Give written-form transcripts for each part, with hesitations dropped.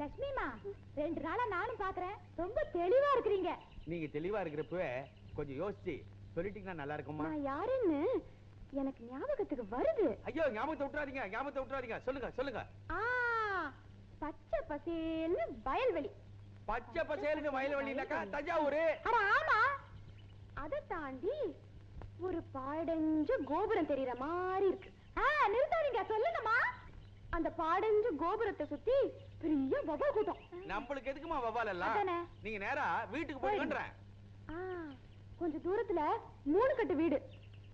லட்சுமிமா, 2 நாளா நானும் பாக்குறேன், ரொம்ப தெளிவா இருக்கிறீங்க. நீங்க தெளிவா இருக்கிறப்பவே கொஞ்சம் யோசிச்சு சொல்லிட்டீங்கன்னா நல்லா இருக்குமா? நான் யாருன்னு எனக்கு ஞாபகத்துக்கு வருது. ஐயோ, ஞாபகத்தை விட்டுறாதீங்க. சொல்லுங்க. பச்சை பசேல்னு வயல்வெளி. பச்சை பசேல்னு வயல்வெளினாக்கா தஞ்சாவூர். அட ஆமா. அதை தாண்டி ஒரு பாடஞ்ச கோபுரம் தெரியற மாதிரி இருக்கு. நிறுத்தாதீங்க, சொல்லுங்கம்மா. அந்த பாடஞ்ச கோபுரத்தை சுத்தி பெரிய வவால் கூட்டம். நம்மளுக்கு எதுக்குமா வவால் எல்லாம்? நீங்க நேரா வீட்டுக்கு போயின்றேன். கொஞ்சம் தூரத்துல 3 கட்டு வீடு,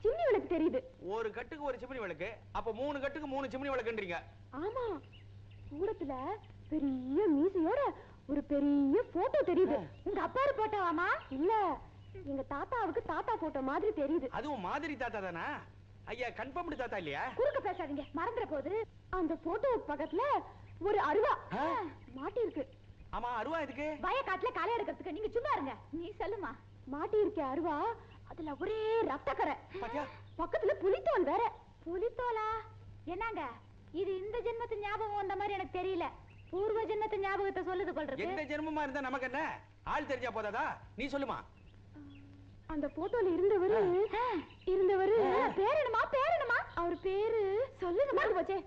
சிம்னி விளக்கு தெரியுது. ஒரு கட்டுக்கு ஒரு சிம்னி விளக்கு, அப்ப 3 கட்டுக்கு 3 சிம்னி விளக்குன்றீங்க. ஆமா. தூரத்துல பெரிய மீசையோட ஒரு பெரிய போட்டோ தெரியுது. உங்க அப்பா போட்டோவாமா? இல்ல, எங்க தாத்தாவுக்கு தாத்தா போட்டோ மாதிரி தெரியுது. அதுவும் மாதிரி தாத்தா தானா? ஐயா, கன்ஃபார்ம்டு தாத்தா இல்லையா? குறுக்க பேசாதீங்க, மறந்துற போது. அந்த போட்டோ பக்கத்துல ஒரு அருவா மாட்டி இருக்கு. ஆமா, அருவா எதுக்கு? வயக்காட்டுல களை எடுக்கிறதுக்கு. நீங்க சும்மா இருங்க, நீ சொல்லுமா. மாட்டி இருக்க அருவா, அதுல ஒரே ரத்தக்கரை. பக்கத்துல புலித்தோல் வேற. புலித்தோலா? என்னங்க இது? இந்த ஜென்மத்து ஞாபகம் வந்த மாதிரி எனக்கு தெரியல. பூர்வ ஜென்மத்து ஞாபகத்தை சொல்லுது போல இருக்கு. எந்த ஜென்மமா இருந்தா நமக்கு என்ன? ஆள் தெரிஞ்சா போதாதா? நீ சொல்லுமா. அந்த போட்டோல இருந்தவரு பேரணுமா? அவர் பேரு சொல்லுங்க, மறந்து போச்சே.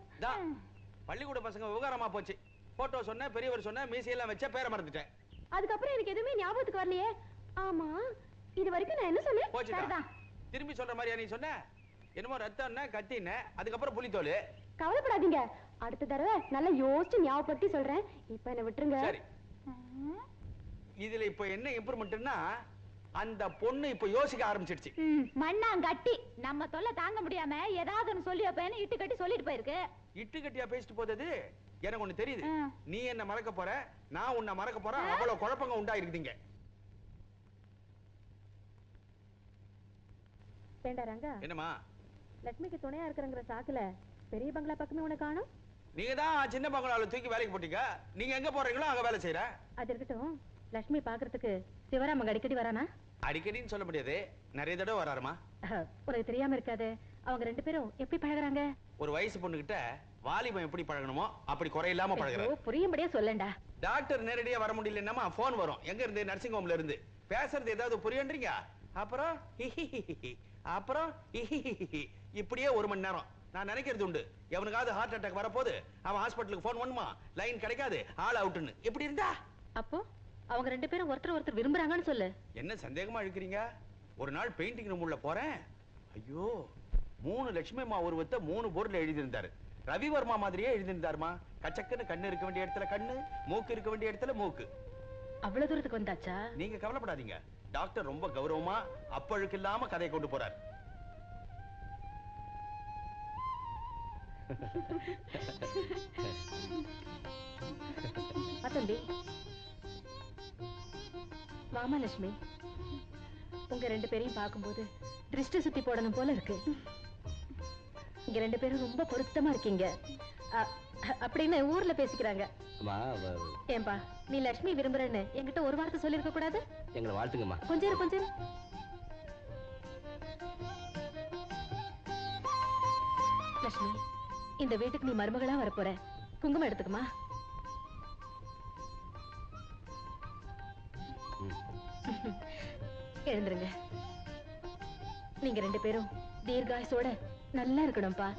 பள்ளிக்கூட பசங்க விவகாரமா போச்சு. போட்டோ சொன்ன, பெரியவர் சொன்ன, மீசையெல்லாம் வச்ச, பேரை மறந்துட்டேன். அதுக்கப்புறம் எனக்கு எதுவுமே ஞாபகத்துக்கு வரலையே. ஆமா, இது வரைக்கும் நான் என்ன சொன்னேன்? சரிதான். திரும்பி சொல்ற மாதிரியா நீ சொன்ன? என்னமோ ரத்தம் கத்தின, அதுக்கப்புறம் புலித்தோல். கவலைப்படாதீங்க, அடுத்த தடவை நல்லா யோசிச்சு ஞாபகப்படுத்தி சொல்றேன். இப்ப என்ன விட்டுருங்க. சரி. இதுல இப்ப என்ன இம்ப்ரூவ்மெண்ட்னா, அந்த பொண்ணு இப்ப யோசிக்க ஆரம்பிச்சிடுச்சு. மண்ணாங்கட்டி நம்ம தொல்லை தாங்க முடியாம ஏதாவது ஒன்னு சொல்லி அப்பன்னு இட்டு கட்டி சொல்லிட்டு போயிருக்கு. இட்டு கட்டியா பேசிட்டு போதது எனக்கு ஒண்ணு தெரியுது. நீ என்ன மறக்க போற, நான் உன்னை மறக்க போறேன். அவ்வளவு குழப்பங்க உண்டா இருக்குதுங்க. என்னமா? லட்சுமிக்கு துணையா இருக்கிறங்கிற சாக்குல பெரிய பங்களா பக்கமே உனக்கு காணும். நீங்க தான் சின்ன பங்களால தூக்கி வேலைக்கு போட்டீங்க. நீங்க எங்க போறீங்களோ அங்க வேலை செய்யற. அது இருக்கட்டும், லட்சுமி பாக்குறதுக்கு சிவராமங்க அடிக்கடி வரானா? அடிக்கடின்னு சொல்ல முடியாது, நிறைய தடவை வராருமா. உனக்கு தெரியாம இருக்காது, அவங்க 2 பேரும் எப்படி பழகுறாங்க? ஒரு வயசு பொண்ணுகிட்ட வாலிபம் எப்படி பழகணுமோ அப்படி குறையில்லாம பழகுறாரு. புரியும்படியா சொல்லண்டா. டாக்டர் நேரடியா வர முடியலன்னா போன் வரும். எங்க இருந்து? நர்சிங் ஹோம்ல இருந்து. பேசுறது ஏதாவது புரியன்றீங்க? அப்புறம் இப்படியே 1 மணி நேரம். நான் நினைக்கிறது உண்டு, எவனுக்காவது ஹார்ட் அட்டாக் வரப்போது அவன் ஹாஸ்பிட்டலுக்கு போன் பண்ணுமா, லைன் கிடைக்காது, ஆள் அவுட்னு. எப்படி இருந்தா? அப்போ அவங்க 2 பேரும் ஒருத்தர் விரும்புறாங்கன்னு சொல்லு. என்ன சந்தேகமா இருக்கிறீங்க? ஒரு நாள் பெயிண்டிங் ரூம் உள்ள போறேன். ஐயோ, 3 லட்சுமி அம்மா உருவத்தை 3 போர்டுல எழுதியிருந்தாரு. ரவிவர்மா மாதிரியே எழுதியிருந்தாருமா. கச்சக்குன்னு கண்ணு இருக்க வேண்டிய இடத்துல கண்ணு, மூக்கு இருக்க வேண்டிய இடத்துல மூக்கு. அவ்வளவு தூரத்துக்கு வந்தாச்சா? நீங்க கவலைப்படாதீங்க, டாக்டர் ரொம்ப கௌரவமா அப்பழுக்கு இல்லாம கதையை கொண்டு போறார். தம்பி, வாமா லட்சுமி. உங்க 2 பேரையும் பார்க்கும்போது திருஷ்டி சுத்தி போடணும் போல இருக்கு. இங்க 2 பேரும் ரொம்ப பொருத்தமா இருக்கீங்க அப்படின்னு ஊர்ல பேசிக்கிறாங்க. ஏன்பா, நீ லட்சுமி விரும்புறன்னு என்கிட்ட ஒரு வார்த்தை சொல்லிருக்க கூடாது? எங்களை வாழ்த்துங்கம்மா. கொஞ்சம் லட்சுமி, இந்த வீட்டுக்கு நீ மருமகளா வரப்போற. குங்குமம் எடுத்துக்குமா. எழுந்துருங்க. நீங்க 2 பேரும் தீர்காயுசோட நல்லா இருக்கணும்பா.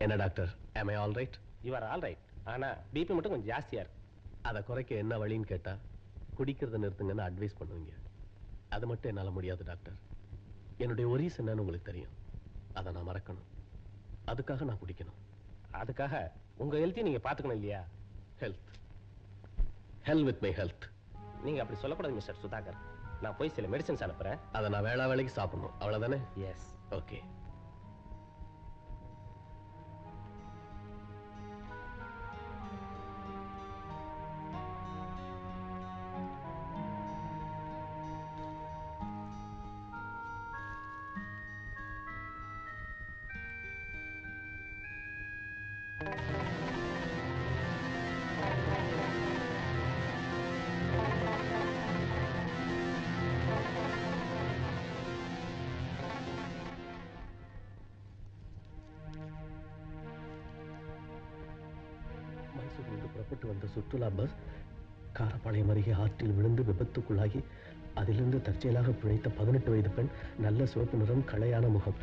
என்ன doctor, am I all right? You are all right. ஆனா பிபி மட்டும் கொஞ்சம் ஜாஸ்தியா இருக்கு. அதை குறைக்க என்ன வழின்னு கேட்டா குடிக்கிறத நிறுத்துங்கன்னு அட்வைஸ் பண்ணுவீங்க. அது மட்டும் என்னால முடியாது டாக்டர். என்னுடைய ஒரீஸ் என்னன்னு உங்களுக்கு தெரியும். அதை நான் மறக்கணும். அதுக்காக நான் குடிக்கணும். அதுக்காக உங்க ஹெல்த்தையும் நீங்க பாத்துக்கணும் இல்லையா? Health, hell with my health. நீங்க அப்படி சொல்லக்கூடாது மிஸ்டர் சுதாகர். நான் போய் சில மெடிசன்ஸ் அனுப்புறேன். அதை நான் வேளைக்கு சாப்பிடணும், அவ்வளவுதானே? எஸ். ஓகே. மைசூரிலிருந்து புறப்பட்டு வந்த சுற்றுலா பஸ் காரப்பாளையம் அருகே ஆற்றில் விழுந்து விபத்துக்குள்ளாகி அதிலிருந்து தற்செயலாக பிழைத்த 18 வயது பெண், நல்ல சிவப்பு நிறம், களையான முகம்.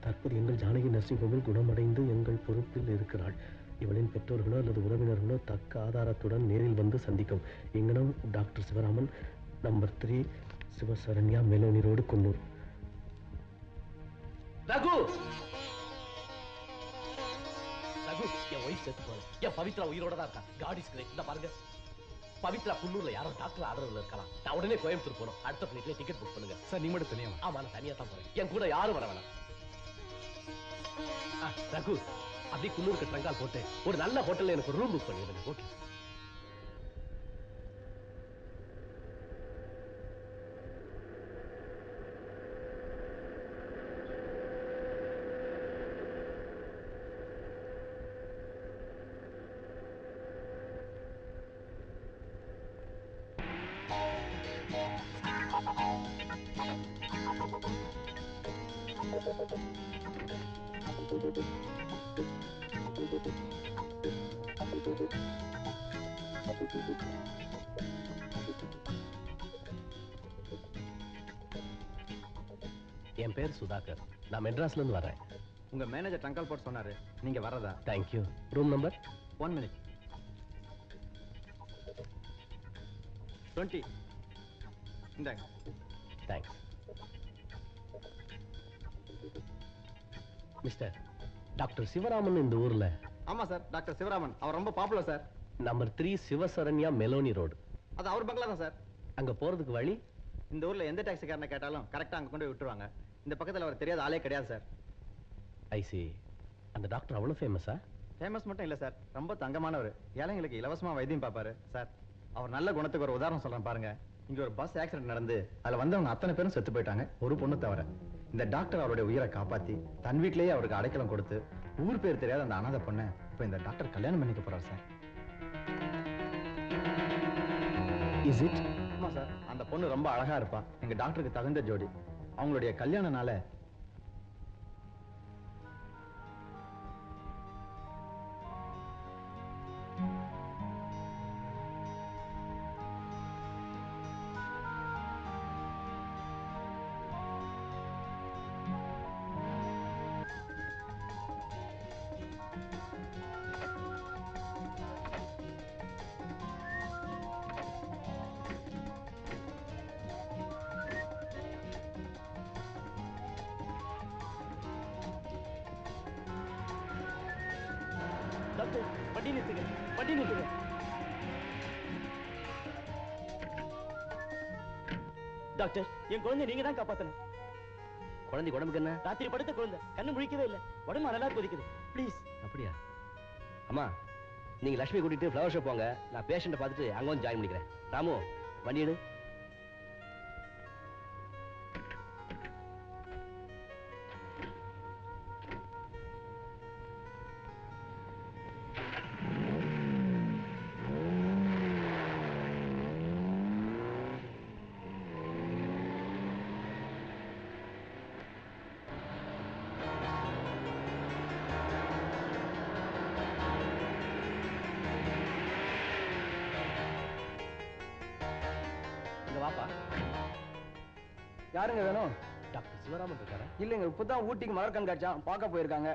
தற்போது எங்கள் ஜானகி நர்சிங் ஹோமில் குணமடைந்து எங்கள் பொறுப்பில் இருக்கிறாள். இவளின் பெற்றோர்களோ அல்லது உறவினர்களோ தக்க ஆதாரத்துடன் நேரில் வந்து சந்திக்கும். இங்கனம் doctor Sivaraman, number 3, Sivasaranya, Meloni road, Coonoor. Raghu, Raghu, என் ஒய்ஃப் செத்து போல. என் பவித்ரா உயிரோட தான் இருக்கா. God is great. இந்த பாருங்க, பவித்ரா குன்னூர்ல யாரோ டாக்டர் ஆதரவுல இருக்கலாம். நான் உடனே கோயம்புத்தூர் போறோம். அடுத்த பிளைட்ல டிக்கெட் புக் பண்ணுங்க. சார், நீ மட்டும் தனியா? ஆமா, நான் தனியா தான் போறேன். என் கூட யாரும் வர வேணாம். ரகு, அப்படியே குன்னூருக்கு ட்ரங்கால் போட்டு ஒரு நல்ல ஹோட்டல்ல எனக்கு ரூம் புக் பண்ணிடுங்க. ஓகே. என் பேர் சுதாகர். நான் மெட்ராஸ்ல இருந்து வரேன். உங்க மேனேஜர் ட்ரங்கால் போட்டு சொன்னாரு நீங்க வரதா. தேங்க்யூ. Room number 1 minute. 20. இந்தாங்க. தேங்க்ஸ். மிஸ்டர், டாக்டர் சிவராமன் இந்த ஊர்ல? ஆமா சார், டாக்டர் சிவராமன். அவர் ரொம்ப popular sir. Number 3, Sivasaranya, Meloni road. அது அவர் பங்களா தான் சார். அங்க போறதுக்கு வழி? இந்த ஊர்ல எந்த டாக்ஸிக்காரனை கேட்டாலும் கரெக்டா அங்க கொண்டு போய் விட்டுருவாங்க. இந்த பக்கத்துல அவர் தெரியாத ஆளே கிடையாது சார். ஐ சி. அந்த டாக்டர் அவ்வளவு ஃபேமஸா? ஃபேமஸ் மட்டும் இல்ல சார், ரொம்ப தங்கமானவர். ஏழைங்களுக்கு இலவசமா வைத்தியம் பார்ப்பாரு சார். அவர் நல்ல குணத்துக்கு ஒரு உதாரணம் சொல்றேன் பாருங்க. இங்க ஒரு பஸ் ஆக்சிடென்ட் நடந்து அதுல வந்தவங்க அத்தனை பேரும் செத்து போயிட்டாங்க, ஒரு பொண்ணு தவிர. இந்த டாக்டர் அவருடைய உயிரை காப்பாத்தி தன் வீட்டிலேயே அவருக்கு அடைக்கலம் கொடுத்து ஊர் பேர் தெரியாத அந்த அனாதை பொண்ணை இப்ப இந்த டாக்டர் கல்யாணம் பண்ணிக்க போறாரு சார். Is it? ஆமா சார், அந்த பொண்ணு ரொம்ப அழகா இருப்பா. எங்க டாக்டருக்கு தகுந்த ஜோடி. அவங்களுடைய கல்யாணனால டாக்டர், வண்டி நிறுத்துங்க, வண்டி நிறுத்துங்க. டாக்டர், என் குழந்தை நீங்க தான் காப்பாத்தணும். குழந்தை உடம்புக்கு என்ன? ராத்திரி படுத்த குழந்தை, கண்ணு முழிக்கவே இல்லை, உடம்பு நல்லா கொதிக்குது. ப்ளீஸ். அப்படியா? அம்மா, நீங்க லட்சுமி கூட்டிட்டு ஃப்ளவர் ஷோ போங்க. நான் பேஷண்ட்டை பார்த்துட்டு அங்க வந்து ஜாயின் பண்ணிக்கிறேன். ராமு, வண்டி எடு. வாப்பா. யாருங்க வேணும்? டாக்டர் சிவராமன் இருக்காரா? இல்லைங்க, இப்பதான் ஊட்டிக்கு மலர் கண்காட்சியா பார்க்க போயிருக்காங்க.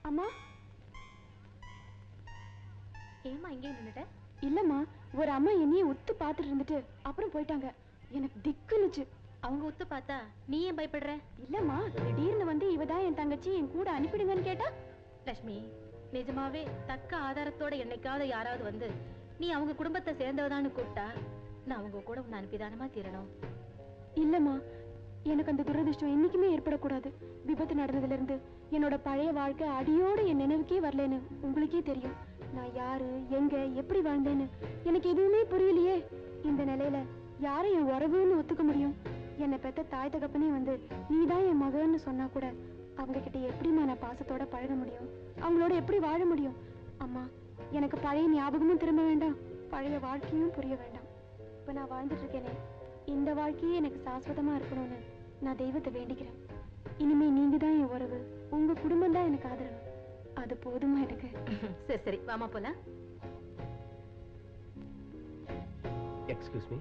அம்மா, ஏமா இங்கே நின்னுட்ட? இல்லம்மா, ஒரு அம்மா என்னையே உத்து பார்த்துட்டு இருந்துட்டு அப்புறம் போயிட்டாங்க. எனக்கு திக்குனுச்சு. அவங்க ஒத்து பார்த்தா நீ ஏன் பயப்படுற? இல்லம்மா, திடீர்னு வந்து இவதான் என் தங்கச்சி, என் கூட அனுப்பிடுங்கன்னு கேட்டா. லட்சுமி, நிஜமாவே தக்க ஆதாரத்தோட என்னைக்காவது யாராவது வந்து நீ அவங்க குடும்பத்தை சேர்ந்தவதான்னு கூப்பிட்டா நான் அவங்க கூட உன்னை அனுப்பிதானமா தீரணும். இல்லம்மா, எனக்கு அந்த துரதிர்ஷ்டம் என்னைக்குமே ஏற்படக்கூடாது. விபத்து நடந்ததுல இருந்து என்னோட பழைய வாழ்க்கை அடியோடு என் நினைவுக்கே வரலன்னு உங்களுக்கே தெரியும். நான் யாரு, எங்க, எப்படி வாழ்ந்தேன்னு எனக்கு எதுவுமே புரியலையே. இந்த நிலையில யாரை என் உறவுன்னு ஒத்துக்க முடியும்? என்னை பெத்த தாய் தகப்பனே வந்து நீதான் என் மகன்னு சொன்னா கூட அவங்க கிட்ட எப்படிமா நான் பாசத்தோட பழக முடியும்? அவங்களோட எப்படி வாழ முடியும்? அம்மா, எனக்கு பழைய ஞாபகமும் திரும்ப வேண்டாம், பழைய வாழ்க்கையும் புரிய வேண்டாம். இப்ப நான் வாழ்ந்துட்டு இருக்கேனே, இந்த வாழ்க்கையே எனக்கு சாஸ்வதமா இருக்கணும்னு நான் தெய்வத்தை வேண்டிக்கிறேன். இனிமே நீங்க தான் என் உறவு, உங்க குடும்பம் தான் எனக்கு ஆதரவு. அது போதுமா எனக்கு? சரி சரி, வாமா போலாம். Excuse me,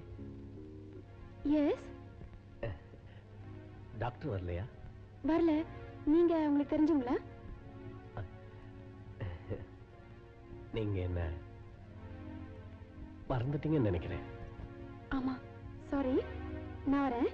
S. டாக்டர் வரலையா? வரல. நீங்க உங்களுக்கு தெரிஞ்சவங்களா? நீங்க என்ன மறந்துட்டீங்கன்னு நினைக்கிறேன். ஆமா, சாரி. நான் வரேன்.